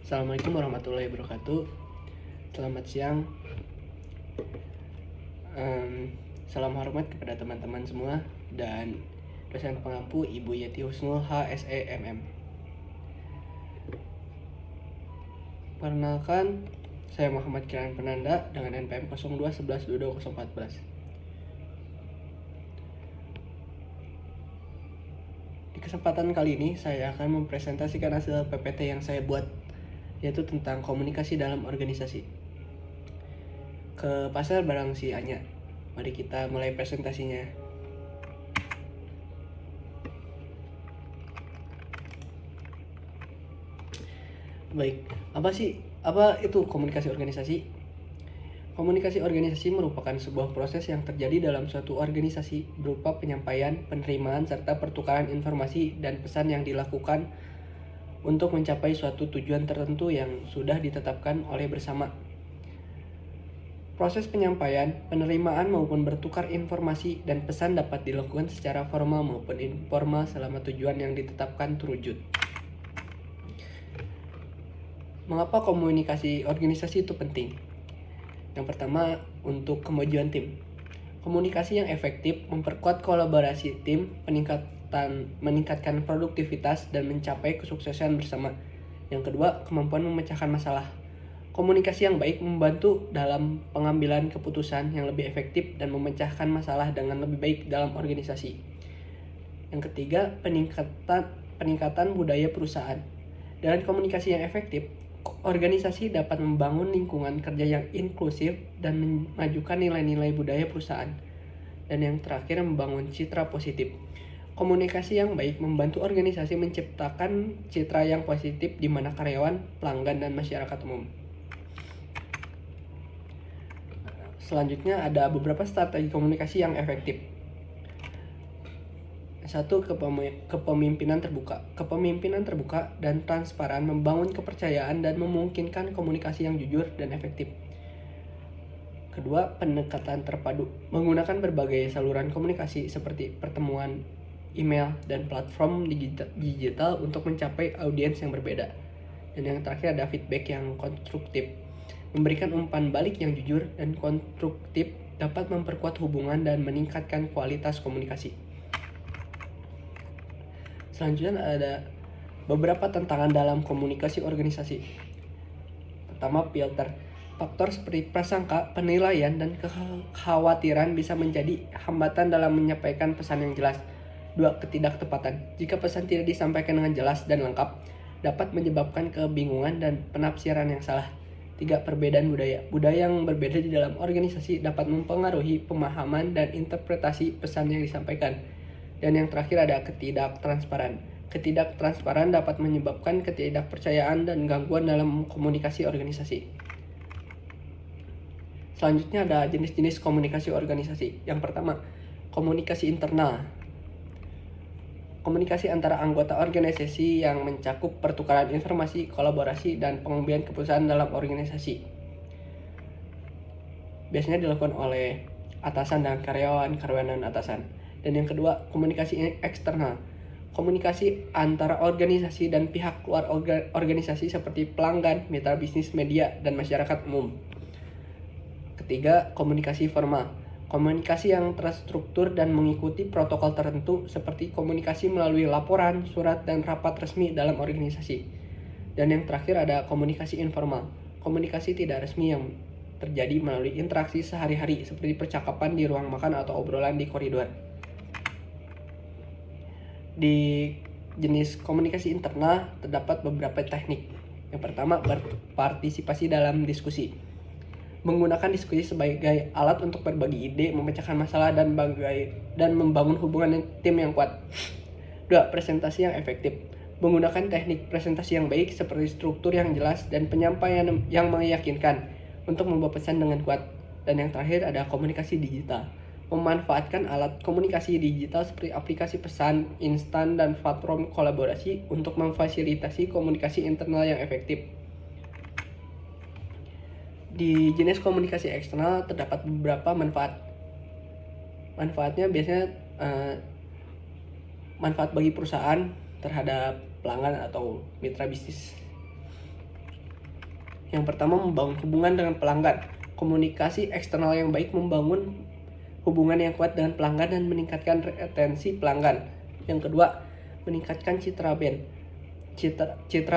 Assalamualaikum warahmatullahi wabarakatuh. Selamat siang. Salam hormat kepada teman-teman semua dan dosen pengampu Ibu Yeti Husnul HSEMM. Perkenalkan, saya Muhammad Kiran Penanda dengan NPM 0211222014. Di kesempatan kali ini saya akan mempresentasikan hasil PPT yang saya buat, yaitu tentang komunikasi dalam organisasi. Ke pasar barang si Anya. Mari kita mulai presentasinya. Baik, apa itu komunikasi organisasi? Komunikasi organisasi merupakan sebuah proses yang terjadi dalam suatu organisasi berupa penyampaian, penerimaan, serta pertukaran informasi dan pesan yang dilakukan untuk mencapai suatu tujuan tertentu yang sudah ditetapkan oleh bersama. Proses penyampaian, penerimaan maupun bertukar informasi dan pesan dapat dilakukan secara formal maupun informal selama tujuan yang ditetapkan terwujud. Mengapa komunikasi organisasi itu penting? Yang pertama, untuk kemajuan tim. Komunikasi yang efektif memperkuat kolaborasi tim, meningkatkan produktivitas dan mencapai kesuksesan bersama. Yang kedua, kemampuan memecahkan masalah. Komunikasi yang baik membantu dalam pengambilan keputusan yang lebih efektif dan memecahkan masalah dengan lebih baik dalam organisasi. Yang ketiga, peningkatan budaya perusahaan. Dengan komunikasi yang efektif, organisasi dapat membangun lingkungan kerja yang inklusif dan memajukan nilai-nilai budaya perusahaan. Dan yang terakhir, membangun citra positif. Komunikasi yang baik membantu organisasi menciptakan citra yang positif di mana karyawan, pelanggan, dan masyarakat umum. Selanjutnya ada beberapa strategi komunikasi yang efektif. 1. Kepemimpinan terbuka. Kepemimpinan terbuka dan transparan membangun kepercayaan dan memungkinkan komunikasi yang jujur dan efektif. Kedua, pendekatan terpadu. Menggunakan berbagai saluran komunikasi seperti pertemuan, email, dan platform digital untuk mencapai audiens yang berbeda. Dan yang terakhir ada feedback yang konstruktif. Memberikan umpan balik yang jujur dan konstruktif dapat memperkuat hubungan dan meningkatkan kualitas komunikasi. Selanjutnya ada beberapa tantangan dalam komunikasi organisasi. Pertama, filter. Faktor seperti prasangka, penilaian, dan kekhawatiran bisa menjadi hambatan dalam menyampaikan pesan yang jelas. 2. Ketidaktepatan. Jika pesan tidak disampaikan dengan jelas dan lengkap, dapat menyebabkan kebingungan dan penafsiran yang salah. 3. Perbedaan budaya. Budaya yang berbeda di dalam organisasi dapat mempengaruhi pemahaman dan interpretasi pesan yang disampaikan. Dan yang terakhir ada ketidaktransparan. Ketidaktransparan dapat menyebabkan ketidakpercayaan dan gangguan dalam komunikasi organisasi. Selanjutnya ada jenis-jenis komunikasi organisasi. Yang pertama, komunikasi internal. Komunikasi antara anggota organisasi yang mencakup pertukaran informasi, kolaborasi, dan pengambilan keputusan dalam organisasi. Biasanya dilakukan oleh atasan dan karyawan dan atasan. Dan yang kedua, komunikasi eksternal. Komunikasi antara organisasi dan pihak luar organisasi seperti pelanggan, mitra bisnis, media, dan masyarakat umum. Ketiga, komunikasi formal. Komunikasi yang terstruktur dan mengikuti protokol tertentu seperti komunikasi melalui laporan, surat, dan rapat resmi dalam organisasi. Dan yang terakhir ada komunikasi informal. Komunikasi tidak resmi yang terjadi melalui interaksi sehari-hari seperti percakapan di ruang makan atau obrolan di koridor. Di jenis komunikasi internal terdapat beberapa teknik. Yang pertama, berpartisipasi dalam diskusi. Menggunakan diskusi sebagai alat untuk berbagi ide, memecahkan masalah, dan membangun hubungan tim yang kuat. 2. Presentasi yang efektif. Menggunakan teknik presentasi yang baik seperti struktur yang jelas dan penyampaian yang meyakinkan untuk membawa pesan dengan kuat. Dan yang terakhir ada komunikasi digital. Memanfaatkan alat komunikasi digital seperti aplikasi pesan instan dan platform kolaborasi untuk memfasilitasi komunikasi internal yang efektif. Di jenis komunikasi eksternal terdapat beberapa manfaat. Manfaatnya biasanya manfaat bagi perusahaan terhadap pelanggan atau mitra bisnis. Yang pertama, membangun hubungan dengan pelanggan. Komunikasi eksternal yang baik membangun hubungan yang kuat dengan pelanggan dan meningkatkan retensi pelanggan. Yang kedua, meningkatkan citra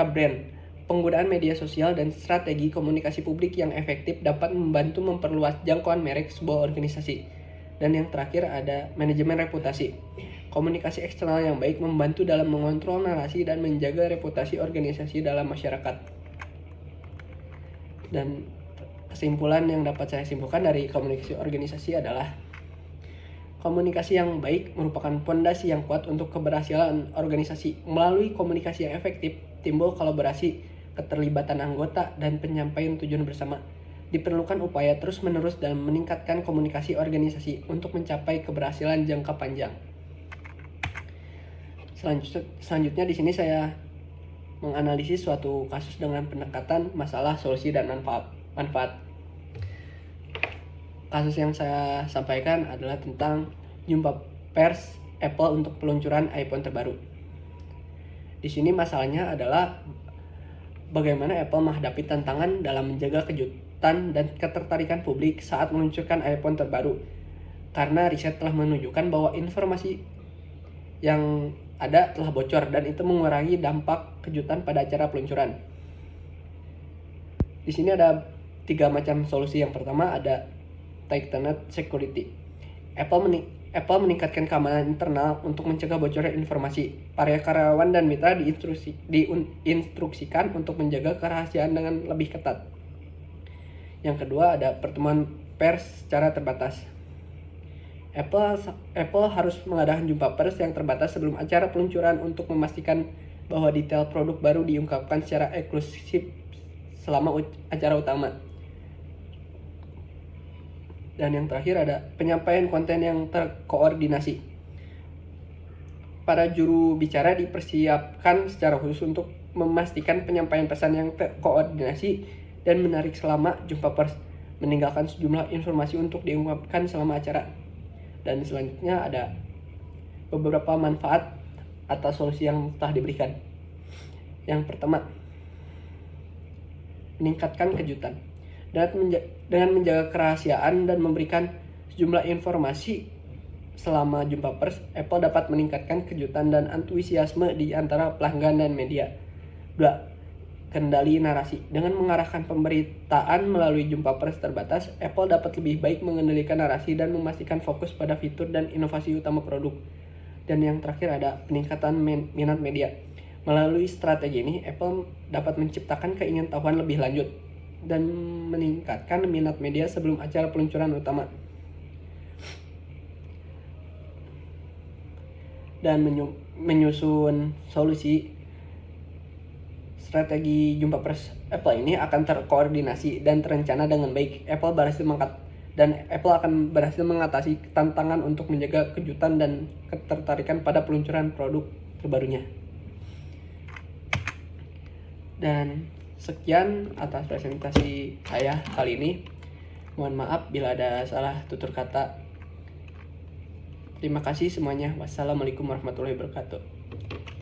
brand. Penggunaan media sosial dan strategi komunikasi publik yang efektif dapat membantu memperluas jangkauan merek sebuah organisasi. Dan yang terakhir ada manajemen reputasi. Komunikasi eksternal yang baik membantu dalam mengontrol narasi dan menjaga reputasi organisasi dalam masyarakat. Dan kesimpulan yang dapat saya simpulkan dari komunikasi organisasi adalah komunikasi yang baik merupakan fondasi yang kuat untuk keberhasilan organisasi. Melalui komunikasi yang efektif, timbul kolaborasi, keterlibatan anggota, dan penyampaian tujuan bersama. Diperlukan upaya terus-menerus dalam meningkatkan komunikasi organisasi untuk mencapai keberhasilan jangka panjang. Selanjutnya di sini saya menganalisis suatu kasus dengan pendekatan masalah, solusi, dan manfaat. Kasus yang saya sampaikan adalah tentang jumpa pers Apple untuk peluncuran iPhone terbaru. Di sini masalahnya adalah bagaimana Apple menghadapi tantangan dalam menjaga kejutan dan ketertarikan publik saat meluncurkan iPhone terbaru. Karena riset telah menunjukkan bahwa informasi yang ada telah bocor dan itu mengurangi dampak kejutan pada acara peluncuran. Di sini ada 3 macam solusi. Yang pertama ada Tightened Security. Apple meningkatkan keamanan internal untuk mencegah bocornya informasi. Para karyawan dan mitra diinstruksikan untuk menjaga kerahasiaan dengan lebih ketat. Yang kedua ada pertemuan pers secara terbatas. Apple harus mengadakan jumpa pers yang terbatas sebelum acara peluncuran untuk memastikan bahwa detail produk baru diungkapkan secara eksklusif selama acara utama. Dan yang terakhir ada penyampaian konten yang terkoordinasi. Para juru bicara dipersiapkan secara khusus untuk memastikan penyampaian pesan yang terkoordinasi dan menarik selama jumpa pers, meninggalkan sejumlah informasi untuk diungkapkan selama acara. Dan selanjutnya ada beberapa manfaat atas solusi yang telah diberikan. Yang pertama, meningkatkan kejutan. Dengan menjaga kerahasiaan dan memberikan sejumlah informasi selama jumpa pers, Apple dapat meningkatkan kejutan dan antusiasme di antara pelanggan dan media. 2. Kendali narasi. Dengan mengarahkan pemberitaan melalui jumpa pers terbatas, Apple dapat lebih baik mengendalikan narasi dan memastikan fokus pada fitur dan inovasi utama produk. Dan yang terakhir ada peningkatan minat media. Melalui strategi ini, Apple dapat menciptakan keingintahuan lebih lanjut dan meningkatkan minat media sebelum acara peluncuran utama. Dan menyusun solusi strategi jumpa pers Apple ini akan terkoordinasi dan terencana dengan baik. Apple akan berhasil mengatasi tantangan untuk menjaga kejutan dan ketertarikan pada peluncuran produk terbarunya. Dan sekian atas presentasi saya kali ini. Mohon maaf bila ada salah tutur kata. Terima kasih semuanya. Wassalamualaikum warahmatullahi wabarakatuh.